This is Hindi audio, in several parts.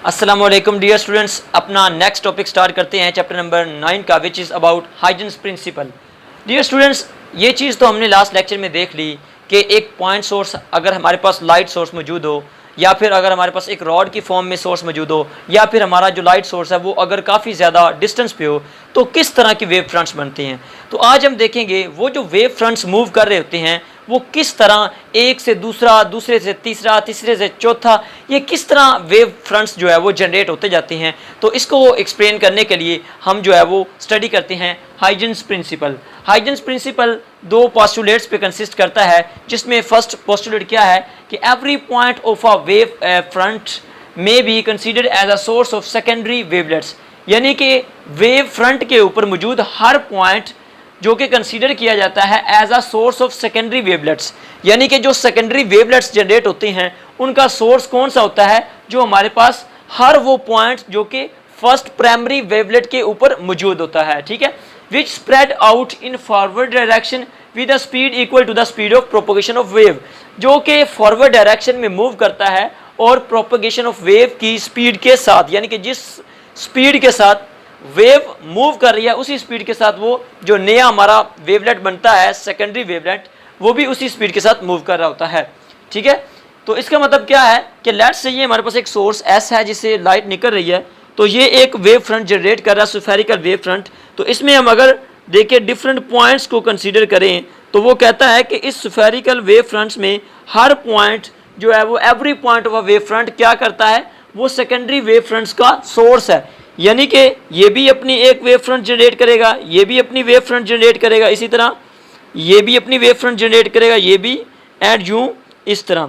अस्सलाम वालेकुम डियर स्टूडेंट्स, अपना नेक्स्ट टॉपिक स्टार्ट करते हैं चैप्टर नंबर 9 का, which is about Huygens principle. Dear students, ये चीज़ तो हमने लास्ट लेक्चर में देख ली कि एक पॉइंट सोर्स अगर हमारे पास लाइट सोर्स मौजूद हो, या फिर अगर हमारे पास एक रॉड की फॉर्म में सोर्स मौजूद हो, या फिर हमारा जो लाइट सोर्स है वो अगर काफ़ी ज़्यादा डिस्टेंस पे हो, तो किस तरह की वेव फ्रंट्स बनते हैं। तो आज हम देखेंगे वो जो वेव फ्रंट्स मूव कर रहे होते हैं वो किस तरह एक से दूसरा, दूसरे से तीसरा, तीसरे से चौथा, ये किस तरह वेव फ्रंट्स जो है वो जनरेट होते जाते हैं। तो इसको एक्सप्लेन करने के लिए हम जो है वो स्टडी करते हैं हाइजेंस प्रिंसिपल। हाइजेंस प्रिंसिपल दो पोस्टुलेट्स पे कंसिस्ट करता है, जिसमें फर्स्ट पोस्टुलेट क्या है कि every point of a wave front may be considered as a source of secondary wavelets, यानी कि वेव फ्रंट के ऊपर मौजूद हर पॉइंट जो कि कंसीडर किया जाता है as a source of secondary wavelets, यानी कि जो सेकेंडरी वेवलेट्स जनरेट होते हैं उनका सोर्स कौन सा होता है, जो हमारे पास हर वो पॉइंट जो कि फर्स्ट प्राइमरी वेवलेट के ऊपर मौजूद होता है, ठीक है, which spread out in forward direction with a speed equal to the speed of propagation of wave, जो कि फॉरवर्ड डायरेक्शन में मूव करता है और प्रोपोगेशन ऑफ वेव की स्पीड के साथ, यानी कि जिस स्पीड के साथ वेव मूव कर रही है उसी स्पीड के साथ वो जो नया हमारा वेवलेट बनता है सेकेंडरी वेवलेट, वो भी उसी स्पीड के साथ मूव कर रहा होता है, ठीक है। तो इसका मतलब क्या है कि लेट्स से ये हमारे पास एक सोर्स एस है जिससे लाइट निकल रही है, तो ये एक वेव फ्रंट जनरेट कर रहा है, स्फेरिकल वेव फ्रंट। तो इसमें हम अगर देखें डिफरेंट पॉइंट्स को कंसीडर करें तो वो कहता है कि इस स्फेरिकल वेव फ्रंट्स में हर पॉइंट जो है वो every point of a wave front क्या करता है, वो सेकेंडरी वेव फ्रंट्स का सोर्स है, यानी कि ये भी अपनी एक वेव फ्रंट जनरेट करेगा, ये भी अपनी वेव फ्रंट जनरेट करेगा, इसी तरह ये भी अपनी वेव फ्रंट जनरेट करेगा, ये भी एंड यूं इस तरह,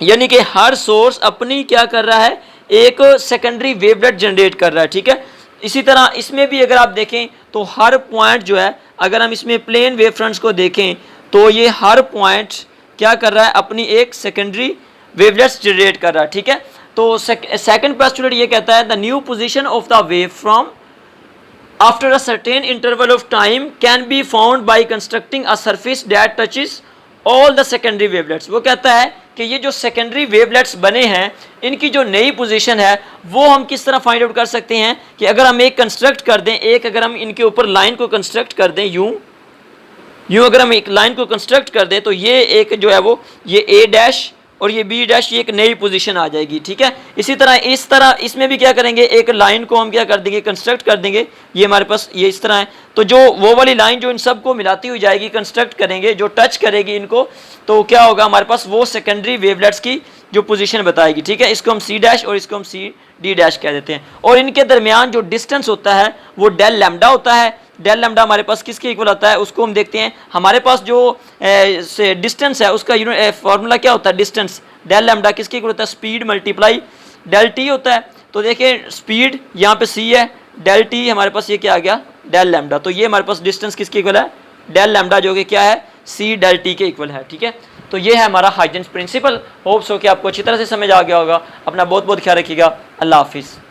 यानी कि हर सोर्स अपनी क्या कर रहा है, एक सेकेंडरी वेवलेट जनरेट कर रहा है, ठीक है। इसी तरह इसमें भी अगर आप देखें तो हर पॉइंट जो है, अगर हम इसमें प्लेन वेव फ्रंट्स को देखें तो ये हर पॉइंट क्या कर रहा है, अपनी एक सेकेंडरी वेवलेट्स जनरेट कर रहा है, ठीक है। तो सेकंड पोस्टुलेट ये कहता है the new position of the wave from after a certain interval of time can be found by constructing a surface that touches all the secondary wavelets. वो कहता है कि ये जो सेकेंडरी वेवलेट्स बने हैं इनकी जो नई पोजीशन है वो हम किस तरह फाइंड आउट कर सकते हैं कि अगर हम एक कंस्ट्रक्ट कर दें, एक अगर हम इनके ऊपर लाइन को कंस्ट्रक्ट कर दें, यूं अगर हम एक लाइन को कंस्ट्रक्ट कर दें तो ये एक जो है वो ये ए डैश और ये बी डैश, ये एक नई पोजीशन आ जाएगी, ठीक है। इसी तरह इसमें भी क्या करेंगे, एक लाइन को हम क्या कर देंगे, कंस्ट्रक्ट कर देंगे, ये हमारे पास ये इस तरह है, तो जो वो वाली लाइन जो इन सबको मिलाती हुई जाएगी, कंस्ट्रक्ट करेंगे, जो टच करेगी इनको, तो क्या होगा हमारे पास, वो सेकेंडरी वेवलेट्स की जो पोजीशन बताएगी, ठीक है। इसको हम सी डैश और इसको हम सी डी डैश कह देते हैं, और इनके दरमियान जो डिस्टेंस होता है वो डेल लैम्डा होता है। डेल लैम्डा हमारे पास किसके इक्वल होता है, उसको हम देखते हैं। हमारे पास जो डिस्टेंस है उसका फॉर्मूला क्या होता है, डिस्टेंस डेल लैम्डा किसके इक्वल होता है, स्पीड मल्टीप्लाई डेल टी होता है। तो देखिए स्पीड यहाँ पे सी है, डेल टी हमारे पास ये क्या आ गया, डेल लैम्डा। तो ये हमारे पास डिस्टेंस किसके इक्वल है, डेल लैम्डा, जो कि क्या है, सी डेल टी के इक्वल है, ठीक है। तो ये है हमारा हाइजेंस प्रिंसिपल। होप्स हो कि आपको अच्छी तरह से समझ आ गया होगा। अपना बहुत बहुत ख्याल रखिएगा। अल्लाह हाफिज़।